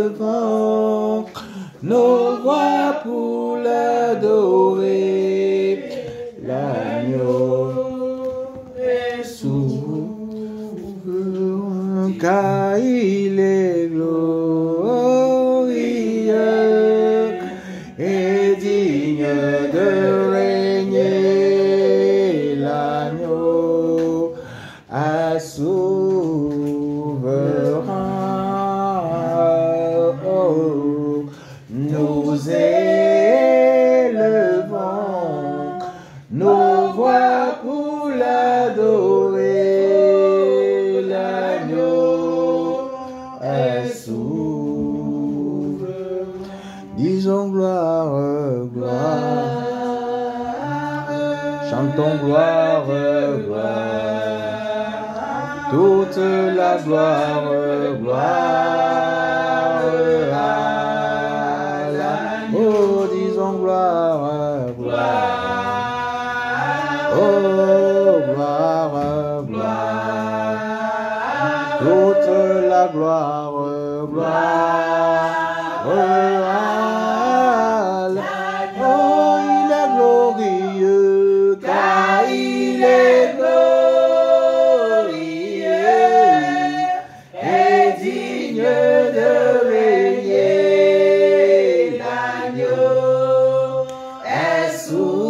devant nos voix pour l'adorer. L'agneau est souverain, car il est glorieux et digne de régner. L'agneau est souverain. Nous élevons nos voix pour l'adorer. L'agneau est souverain. Disons gloire, gloire. Chantons gloire, gloire. Toute la gloire, gloire. Oh, disons gloire, gloire. Oh, gloire, gloire. Toute la gloire, gloire. Oh, il est glorieux, car il est glorieux et digne de régner. L'agneau est souverain.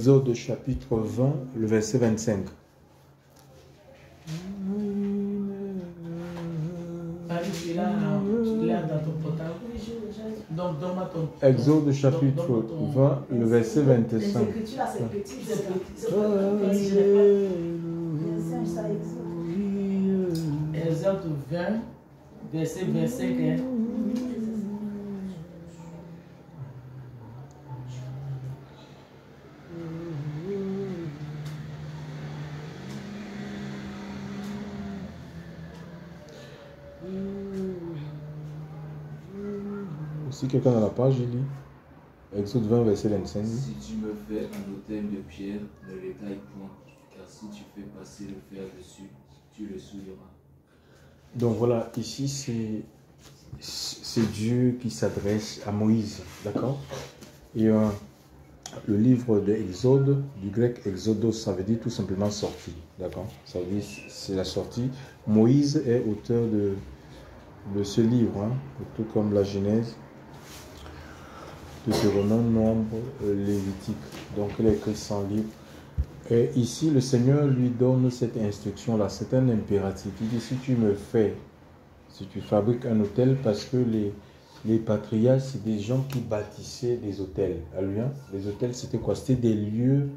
Exode chapitre 20, le verset 25. Exode chapitre 20, le verset 25. Exode 20, verset 25. Si quelqu'un a la page, il lit. Exode 20, verset 25. Si tu me fais un autel de pierre, ne le taille point, car si tu fais passer le fer dessus, tu le souilleras. Donc voilà, ici c'est Dieu qui s'adresse à Moïse, d'accord? Et le livre d'Exode, du grec Exodos, ça veut dire tout simplement sortie, d'accord? Ça veut dire c'est la sortie. Moïse est auteur de ce livre, hein, tout comme la Genèse, Deutéronome, Nombre, Lévitique. Donc il a écrit 100 livres. Et ici, le Seigneur lui donne cette instruction-là. C'est un impératif. Il dit, si tu me fais, si tu fabriques un autel, parce que les patriarches, c'est des gens qui bâtissaient des autels. Alléluia. Les autels, c'était quoi? C'était des lieux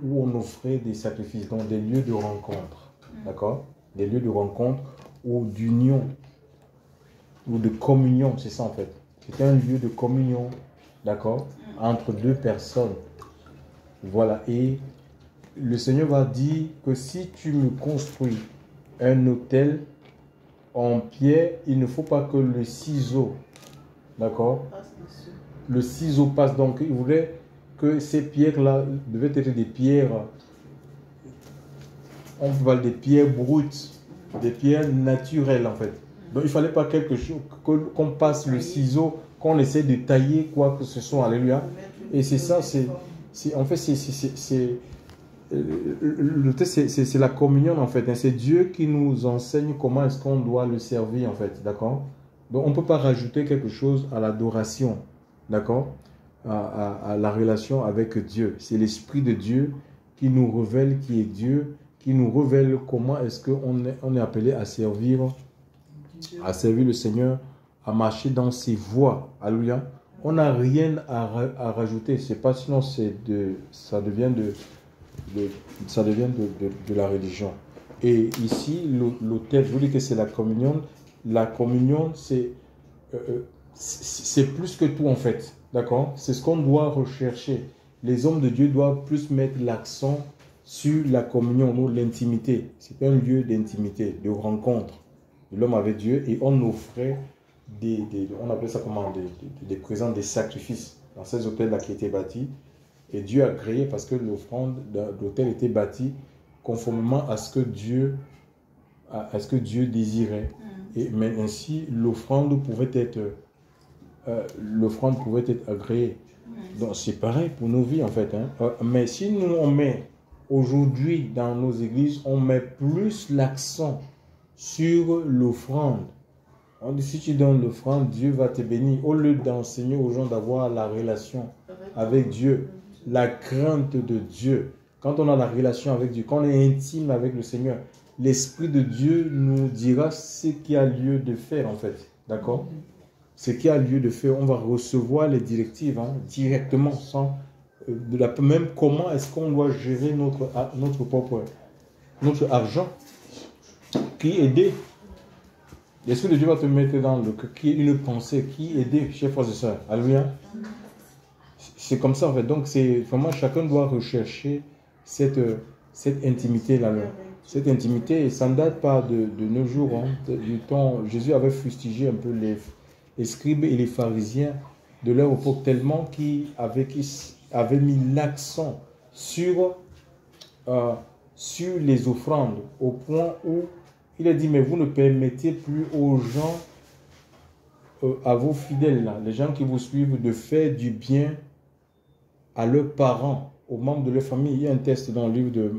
où on offrait des sacrifices, donc des lieux de rencontre. D'accord? Des lieux de rencontre ou d'union, ou de communion, c'est ça en fait. C'est un lieu de communion, d'accord, entre deux personnes. Voilà, et le Seigneur va dire que si tu me construis un autel en pierre, il ne faut pas que le ciseau, d'accord, le ciseau passe. Donc, il voulait que ces pierres-là devaient être des pierres, on parle des pierres brutes, des pierres naturelles en fait. Donc, il ne fallait pas quelque chose, qu'on passe le ciseau, qu'on essaie de tailler quoi que ce soit. Alléluia. Et c'est ça, en fait, c'est la communion en fait. C'est Dieu qui nous enseigne comment est-ce qu'on doit le servir en fait. D'accord? Donc, on ne peut pas rajouter quelque chose à l'adoration. D'accord? À la relation avec Dieu. C'est l'Esprit de Dieu qui nous révèle qui est Dieu, qui nous révèle comment est-ce qu'on est appelé à servir le Seigneur, à marcher dans ses voies. Alléluia. On n'a rien à rajouter. C'est pas sinon ça devient de la religion. Et ici, l'autel, je vous dis que c'est la communion. La communion, c'est plus que tout en fait. D'accord? C'est ce qu'on doit rechercher. Les hommes de Dieu doivent plus mettre l'accent sur la communion ou l'intimité. C'est un lieu d'intimité, de rencontre de l'homme avec Dieu, et on offrait on appelait ça comment, des présents, des sacrifices dans ces hôtels-là qui étaient bâtis. Et Dieu a créé parce que l'offrande de l'hôtel était bâtie conformément à ce que Dieu désirait. Et mais ainsi, l'offrande pouvait être agréée. Donc c'est pareil pour nos vies en fait. Hein. Mais si nous on met aujourd'hui dans nos églises, on met plus l'accent sur l'offrande. On dit si tu donnes l'offrande, Dieu va te bénir. Au lieu d'enseigner aux gens d'avoir la relation avec Dieu, la crainte de Dieu. Quand on a la relation avec Dieu, quand on est intime avec le Seigneur, l'Esprit de Dieu nous dira ce qu'il y a lieu de faire en fait. D'accord? Ce qu'il y a lieu de faire, on va recevoir les directives directement, sans même comment est-ce qu'on doit gérer notre argent, qui aider. L'Esprit de Dieu va te mettre dans le cœur, qui est une pensée, qui aider, chers frères et sœurs. Alléluia. C'est comme ça en fait. Donc c'est vraiment chacun doit rechercher cette intimité-là. Cette intimité, ça ne date pas de nos jours. Du temps, Jésus avait fustigé un peu les scribes et les pharisiens de leur époque tellement qu'ils avaient mis l'accent sur les offrandes au point où il a dit, mais vous ne permettez plus aux gens, à vos fidèles, là, les gens qui vous suivent, de faire du bien à leurs parents, aux membres de leur famille. Il y a un texte dans le livre de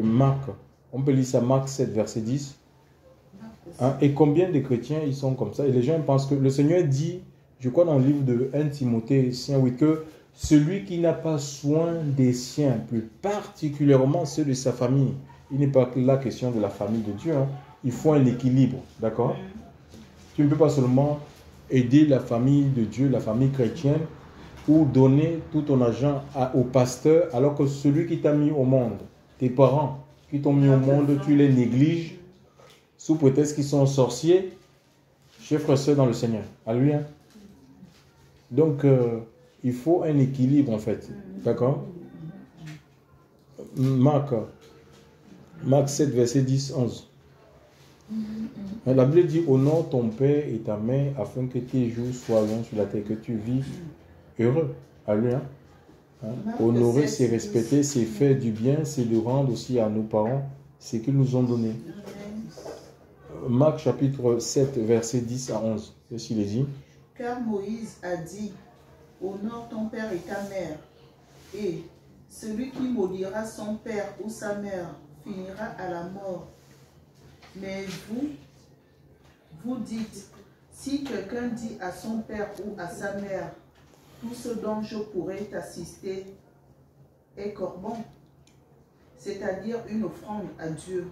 Marc. On peut lire ça, Marc 7, verset 10. Hein, et combien de chrétiens ils sont comme ça? Et les gens pensent que le Seigneur dit, je crois dans le livre de 1 Timothée, oui, que celui qui n'a pas soin des siens, plus particulièrement ceux de sa famille. Il n'est pas la question de la famille de Dieu. Hein. Il faut un équilibre, d'accord? Tu ne peux pas seulement aider la famille de Dieu, la famille chrétienne, ou donner tout ton argent au pasteur, alors que celui qui t'a mis au monde, tes parents qui t'ont mis au monde, tu les négliges, sous prétexte qu'ils sont sorciers, chers frères et sœurs dans le Seigneur. Alléluia. Donc, il faut un équilibre en fait. D'accord? Marc 7, verset 10-11. La Bible dit: honore ton père et ta mère afin que tes jours soient longs sur la terre, que tu vives heureux. Alléluia. Hein? Honorer, c'est respecter, c'est faire du bien, c'est de rendre aussi à nos parents ce qu'ils nous ont donné. Marc chapitre 7, verset 10-11. Qu'est-ce qu'il dit? Car Moïse a dit: honore ton père et ta mère, et celui qui maudira son père ou sa mère finira à la mort. Mais vous dites, si quelqu'un dit à son père ou à sa mère, tout ce dont je pourrais t'assister est corban, c'est-à-dire une offrande à Dieu,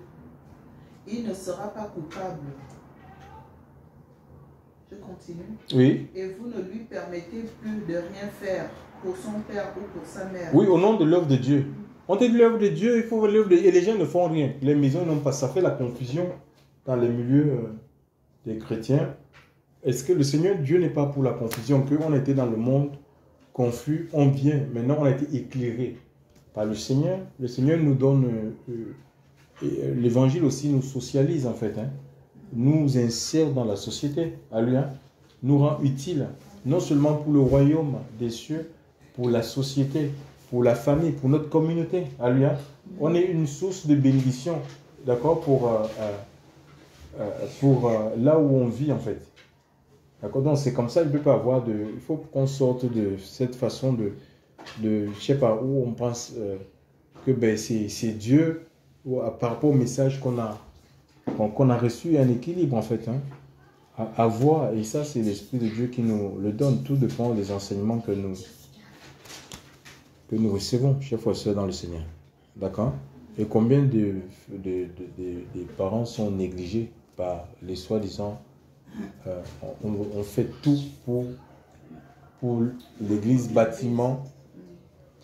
il ne sera pas coupable. Je continue. Oui. Et vous ne lui permettez plus de rien faire pour son père ou pour sa mère. Oui, au nom de l'œuvre de Dieu. On dit l'œuvre de Dieu, il faut l'œuvre de Dieu. Et les gens ne font rien. Les maisons n'ont pas. Ça fait la confusion dans les milieux des chrétiens. Est-ce que le Seigneur Dieu n'est pas pour la confusion? Qu'on était dans le monde confus, on vient. Maintenant, on a été éclairé par le Seigneur. Le Seigneur nous donne... l'évangile aussi nous socialise en fait. Hein. Nous insère dans la société. Alléluia. Nous rend utile. Non seulement pour le royaume des cieux, pour la société, pour la famille, pour notre communauté. Alléluia. On est une source de bénédiction. D'accord? Pour là où on vit en fait. D'accord? Donc c'est comme ça, il ne peut pas avoir de... Il faut qu'on sorte de cette façon je ne sais pas où on pense que ben, c'est Dieu, ou, par rapport au message qu'on a reçu, un équilibre en fait. Hein, à voir, et ça c'est l'Esprit de Dieu qui nous le donne. Tout dépend des enseignements que nous recevons, chers frères et sœurs dans le Seigneur. D'accord? Et combien des parents sont négligés par les soi-disant on fait tout pour l'église bâtiment,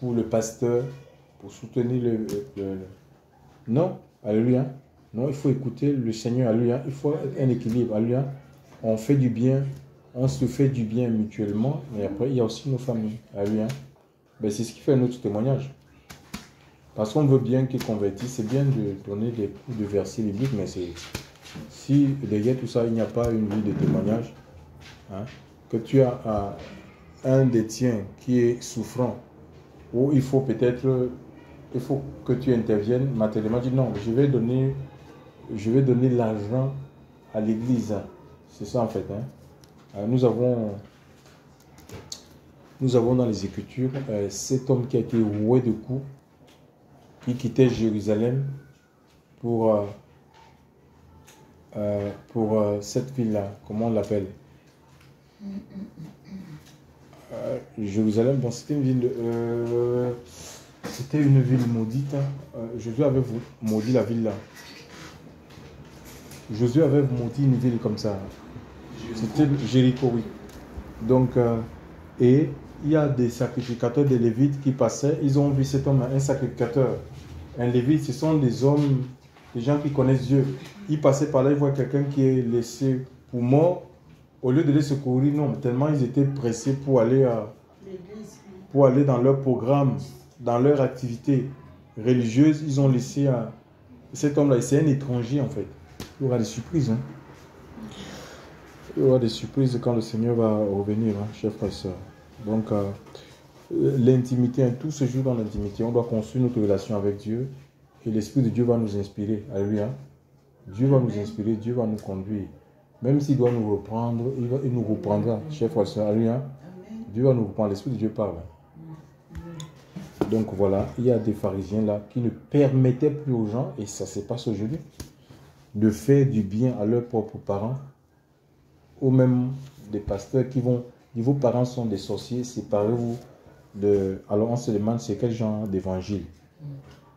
pour le pasteur, pour soutenir Non, alléluia. Non, il faut écouter le Seigneur, alléluia. Il faut un équilibre, alléluia. On fait du bien, on se fait du bien mutuellement, mais après il y a aussi nos familles, alléluia. Ben, c'est ce qui fait notre témoignage. Parce qu'on veut bien qu'ils convertissent, c'est bien de donner des coups de versets bibliques, mais si derrière tout ça, il n'y a pas une vie de témoignage, hein, que tu as un des tiens qui est souffrant, ou il faut que tu interviennes matériellement, dis non, je vais donner l'argent à l'église. C'est ça en fait. Hein. Nous avons dans les Écritures cet homme qui a été roué de coups, qui quittait Jérusalem pour cette ville-là, comment on l'appelle? Jérusalem, bon, c'était une ville maudite. Josué avait maudit la ville là. Josué avait maudit une ville comme ça. C'était Jéricho, oui. Donc, et il y a des sacrificateurs, des Lévites qui passaient. Ils ont vu cet homme, un sacrificateur. Un Lévite, ce sont des hommes, des gens qui connaissent Dieu. Ils passaient par là, ils voient quelqu'un qui est laissé pour mort. Au lieu de les secourir, non, tellement ils étaient pressés pour aller dans leur programme, dans leur activité religieuse, ils ont laissé cet homme-là. C'est un étranger en fait. Il y aura des surprises. Hein. Il y aura des surprises quand le Seigneur va revenir, hein, chers frères et sœurs. Donc, l'intimité, hein, tout se joue dans l'intimité. On doit construire notre relation avec Dieu et l'Esprit de Dieu va nous inspirer. Alléluia. Dieu va nous inspirer, Dieu va nous conduire. Même s'il doit nous reprendre, il nous reprendra, chers frères et sœurs. Alléluia. Dieu va nous reprendre, l'Esprit de Dieu parle. Donc voilà, il y a des pharisiens là qui ne permettaient plus aux gens, et ça se passe aujourd'hui, de faire du bien à leurs propres parents, ou même des pasteurs qui vont dire vos parents sont des sorciers, séparez-vous, Alors on se demande c'est quel genre d'évangile.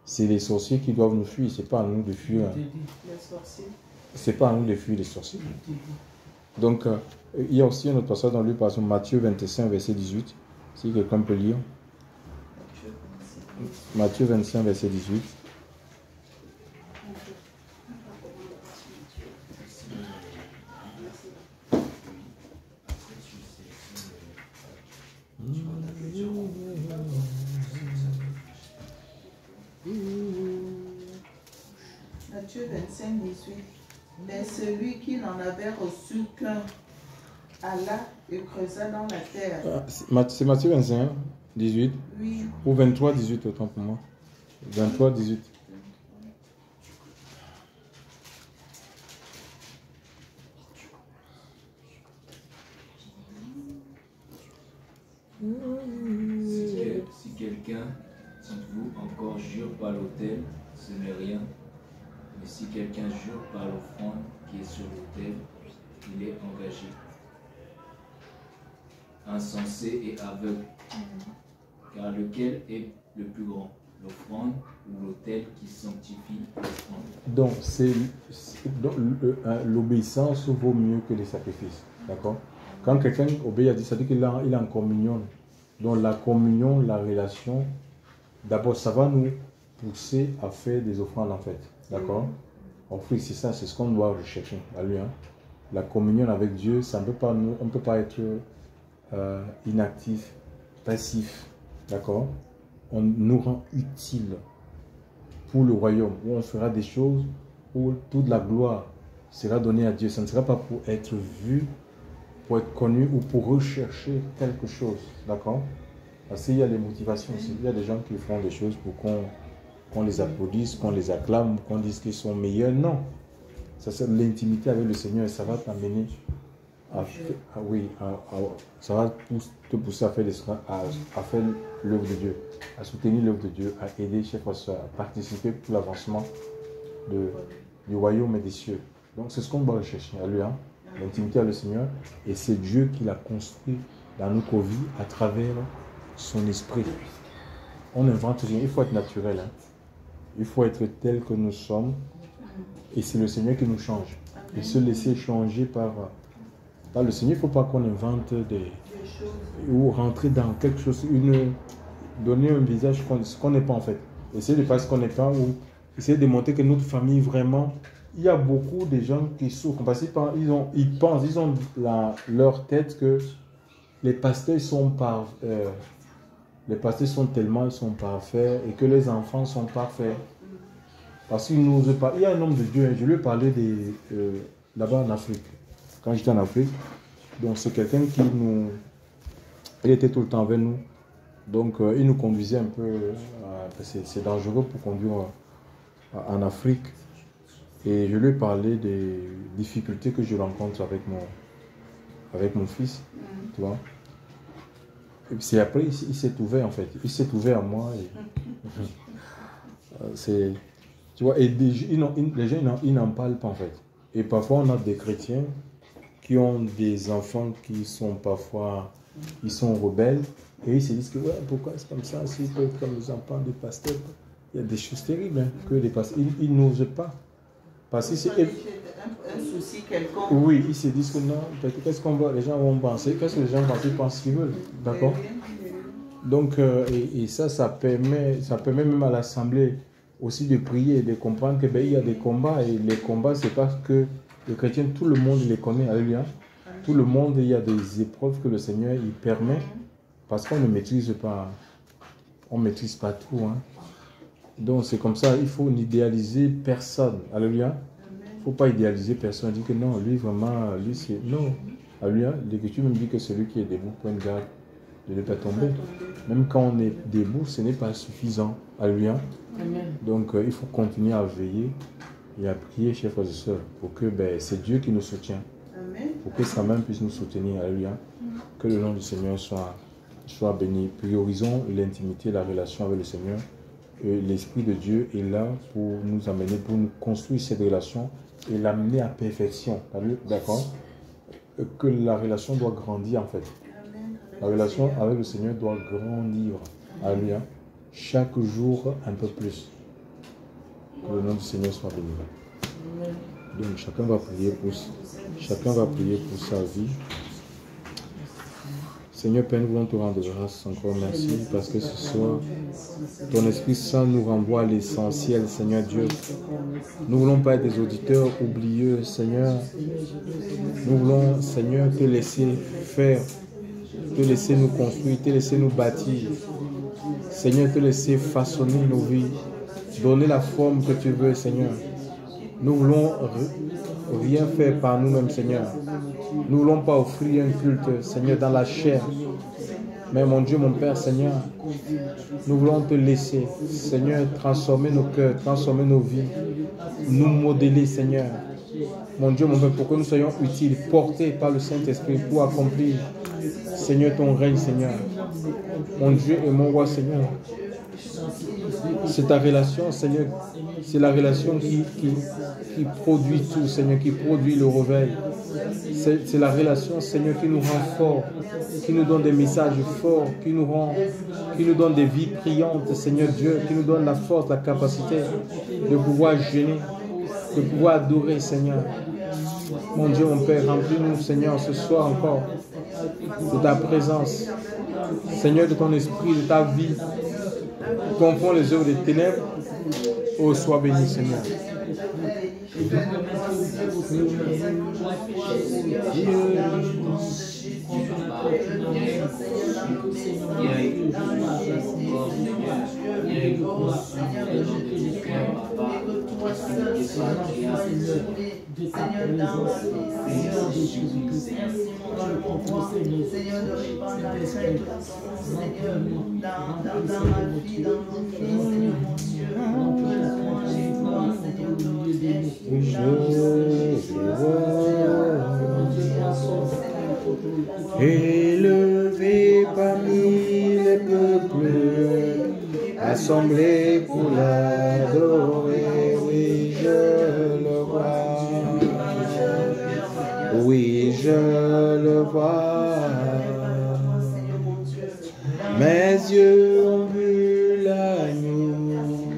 C'est les sorciers qui doivent nous fuir, c'est pas à nous de fuir. Je te dis. Les sorciers. C'est pas à nous de fuir les sorciers. Je te dis. Donc, il y a aussi un autre passage dans le par exemple, Matthieu 25, verset 18. Si quelqu'un peut lire. Matthieu 25, verset 18. Matthieu 25, 18. Mais celui qui n'en avait reçu qu'un alla et creusa dans la terre. C'est Matthieu 25, 18. Oui. Ou 23, 18, autant pour moi. 23, 18. Si quelqu'un d'entre vous encore jure par l'autel, ce n'est rien. Mais si quelqu'un jure par l'offrande qui est sur l'autel, il est engagé. Insensé et aveugle. Car lequel est le plus grand, l'offrande ou l'autel qui sanctifie l'offrande? Donc, l'obéissance vaut mieux que les sacrifices. D'accord? Quand quelqu'un obéit à Dieu, ça veut dire qu'il est en communion. Donc, la communion, la relation, d'abord, ça va nous pousser à faire des offrandes en fait. D'accord? En fait, c'est ça, c'est ce qu'on doit rechercher à lui. Hein. La communion avec Dieu, ça ne peut pas on ne peut pas être inactif, passif. D'accord? On nous rend utile pour le royaume, où on fera des choses où toute la gloire sera donnée à Dieu. Ça ne sera pas pour être vu, pour être connu ou pour rechercher quelque chose. D'accord? Parce qu'il y a des motivations aussi. Il y a des gens qui font des choses pour qu'on les applaudisse, qu'on les acclame, qu'on dise qu'ils sont meilleurs. Non. Ça, c'est l'intimité avec le Seigneur et ça va t'amener ça va te pousser à faire l'œuvre de Dieu, à soutenir l'œuvre de Dieu, à aider chers frères et sœurs, à participer pour l'avancement du royaume et des cieux. Donc c'est ce qu'on doit rechercher à lui, hein? L'intimité avec le Seigneur, et c'est Dieu qui l'a construit dans nos vies à travers son esprit. On invente rien, il faut être naturel, hein? Il faut être tel que nous sommes, et c'est le Seigneur qui nous change. Et se laisser changer par le Seigneur. Il ne faut pas qu'on invente ou rentrer dans quelque chose, donner un visage qu'on n'est pas en fait. Essayer de faire ce qu'on n'est pas, ou essayer de montrer que notre famille vraiment, il y a beaucoup de gens qui souffrent parce qu'ils pensent, ils ont leur tête que les pasteurs sont les pasteurs sont parfaits et que les enfants sont parfaits. Parce qu'ils n'osent pas. Il y a un homme de Dieu, je lui ai parlé là-bas en Afrique. Quand j'étais en Afrique, donc c'est quelqu'un qui il était tout le temps avec nous. Donc il nous conduisait un peu, c'est dangereux pour conduire en Afrique. Et je lui ai parlé des difficultés que je rencontre avec mon fils, tu vois. Et puis après, il s'est ouvert en fait. Il s'est ouvert à moi. Tu vois, et les gens, ils n'en parlent pas en fait. Et parfois, on a des chrétiens qui ont des enfants qui sont parfois, ils sont rebelles. Et ils se disent que, ouais, pourquoi c'est comme ça, s'ils peuvent être comme les enfants des pasteurs. Il y a des choses terribles, hein, que les pasteurs, ils n'osent pas. Parce que c'est un souci quelconque. Oui, ils se disent que non, qu'est-ce qu'on va, les gens vont penser, qu'est-ce que les gens vont penser, ils pensent ce qu'ils veulent. D'accord? Donc, et ça permet même à l'Assemblée aussi de prier et de comprendre que il y a des combats, et les combats, c'est parce que les chrétiens, tout le monde les connaît, alléluia. Tout le monde, il y a des épreuves que le Seigneur il permet, parce qu'on ne maîtrise pas, on ne maîtrise pas tout. Hein. Donc c'est comme ça, il faut n'idéaliser personne, alléluia. Il ne faut pas idéaliser personne, dire que non, lui vraiment, lui c'est... Non, alléluia. L'Écriture même dit que celui qui est debout prend garde de ne pas tomber. Même quand on est debout, ce n'est pas suffisant, alléluia. Donc il faut continuer à veiller et à prier, chers frères et sœurs, pour que c'est Dieu qui nous soutient. Amen. Pour que sa main puisse nous soutenir. Alléluia. Que le nom du Seigneur soit béni. Priorisons l'intimité, la relation avec le Seigneur. L'Esprit de Dieu est là pour nous amener, pour nous construire cette relation et l'amener à perfection. D'accord? Que la relation doit grandir en fait. Amen. La relation avec le Seigneur doit grandir. Alléluia. Chaque jour un peu plus. Que le nom du Seigneur soit béni. Donc chacun va prier pour sa vie. Seigneur Père, nous voulons te rendre grâce encore, merci, parce que ce soir, ton Esprit Saint nous renvoie à l'essentiel, Seigneur Dieu. Nous ne voulons pas être des auditeurs oublieux, Seigneur. Nous voulons, Seigneur, te laisser faire, te laisser nous construire, te laisser nous bâtir. Seigneur, te laisser façonner nos vies, donner la forme que tu veux, Seigneur. Nous voulons rien faire par nous-mêmes, Seigneur. Nous ne voulons pas offrir un culte, Seigneur, dans la chair. Mais mon Dieu, mon Père, Seigneur, nous voulons te laisser, Seigneur, transformer nos cœurs, transformer nos vies, nous modeler, Seigneur. Mon Dieu, mon Père, pour que nous soyons utiles, portés par le Saint-Esprit pour accomplir, Seigneur, ton règne, Seigneur. Mon Dieu et mon roi, Seigneur. C'est ta relation, Seigneur. C'est la relation qui produit tout, Seigneur, qui produit le réveil. C'est la relation, Seigneur, qui nous rend forts, qui nous donne des messages forts, qui nous donne des vies priantes, Seigneur Dieu, qui nous donne la force, la capacité de pouvoir jeûner, de pouvoir adorer, Seigneur. Mon Dieu, mon Père, remplis-nous, Seigneur, ce soir encore, de ta présence, Seigneur, de ton esprit, de ta vie. Confond les œuvres des ténèbres. Oh, sois béni, Seigneur. Élevé parmi les peuples, assemblés pour l'adorer, oui, je le vois. Oui, je le vois. Mes yeux ont vu l'agneau,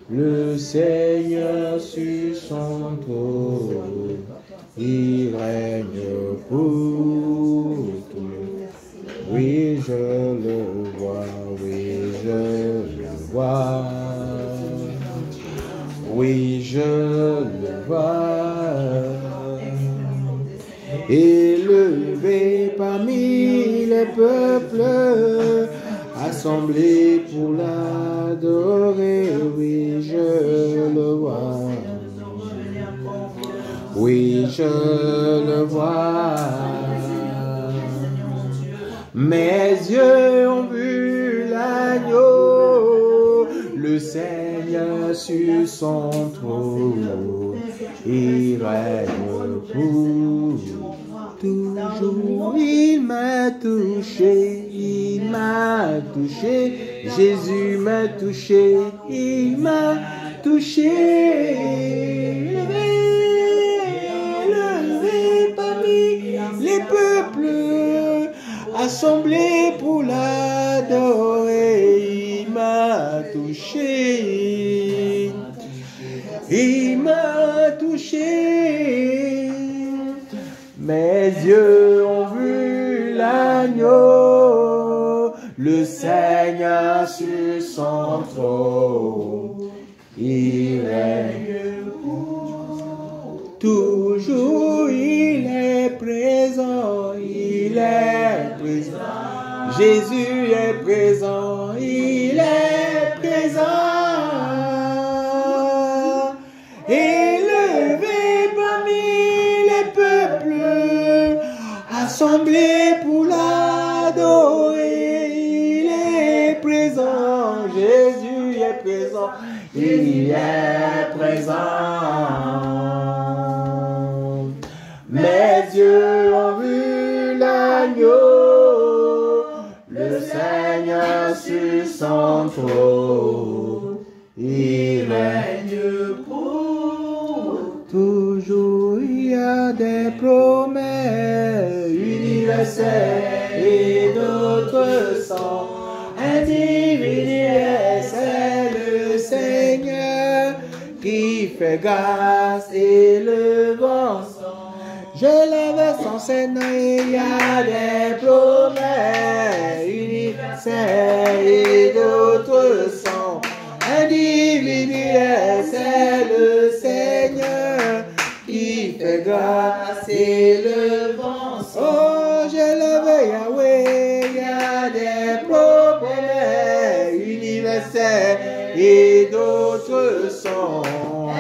le Seigneur sur son trône, il règne pour tout. Oui, je le vois, oui, je le vois. Oui, je le vois. Élevé parmi les peuples, assemblés pour l'adorer, oui, je le vois. Oui, je le vois. Mes yeux ont vu l'agneau, le Seigneur sur son trône, il règne pour toujours. Il m'a touché, il m'a touché, Jésus m'a touché, il m'a touché. Élevé parmi les peuples, assemblés pour l'adorer, il m'a touché, il m'a touché. Mes yeux ont vu l'agneau, le Seigneur sur son trône, il règne toujours, il est présent, il est présent. Jésus est présent, il est présent. Élevé parmi les peuples, assemblés pour l'adorer, il est présent. Jésus est présent, il est présent. Mes yeux ont vu l'agneau, le Seigneur sur son trône, il règne pour toujours. Il y a des promesses universelles et de fait grâce et le vent. Je lève son Seigneur, il y a des promesses universelles et d'autres sont individuelles. C'est le Seigneur qui fait grâce et le vent. Oh, je lève Yahweh, il y a des promesses universelles et d'autres sont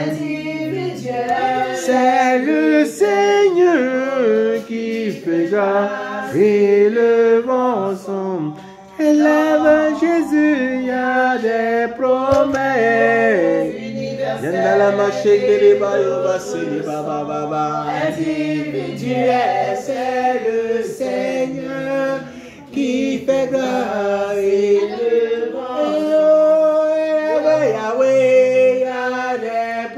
individuelles. C'est le Seigneur qui fait grâce et le vent son. Élève Jésus, il y a des promesses individuelles. C'est le Seigneur qui fait grâce et le vent. Yahweh, il y a des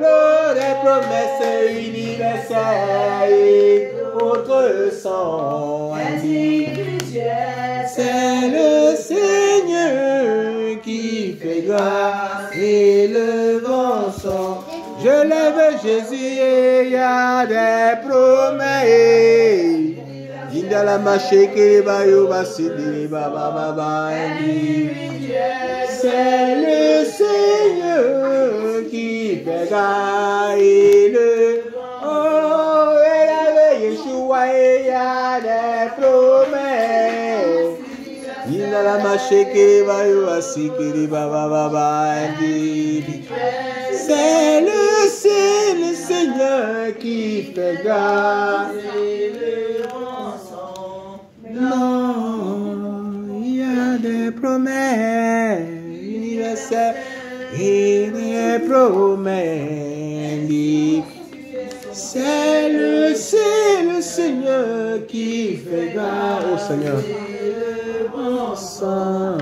promesses universelles et autres sont individuelles. C'est le Seigneur qui fait grâce et le vent son. Je lève Jésus et il y a des promesses. Indala masheke bayo basidi baba baba. C'est le Seigneur qui fait grâce et le oh, élève Yeshua et il y a des promesses. Indala masheke bayo basidi baba baba. C'est le Seigneur qui fait grâce. Non, il y a des promesses universelles et des promesses. C'est le Seigneur qui fait grâce. Oh Seigneur, bon sang.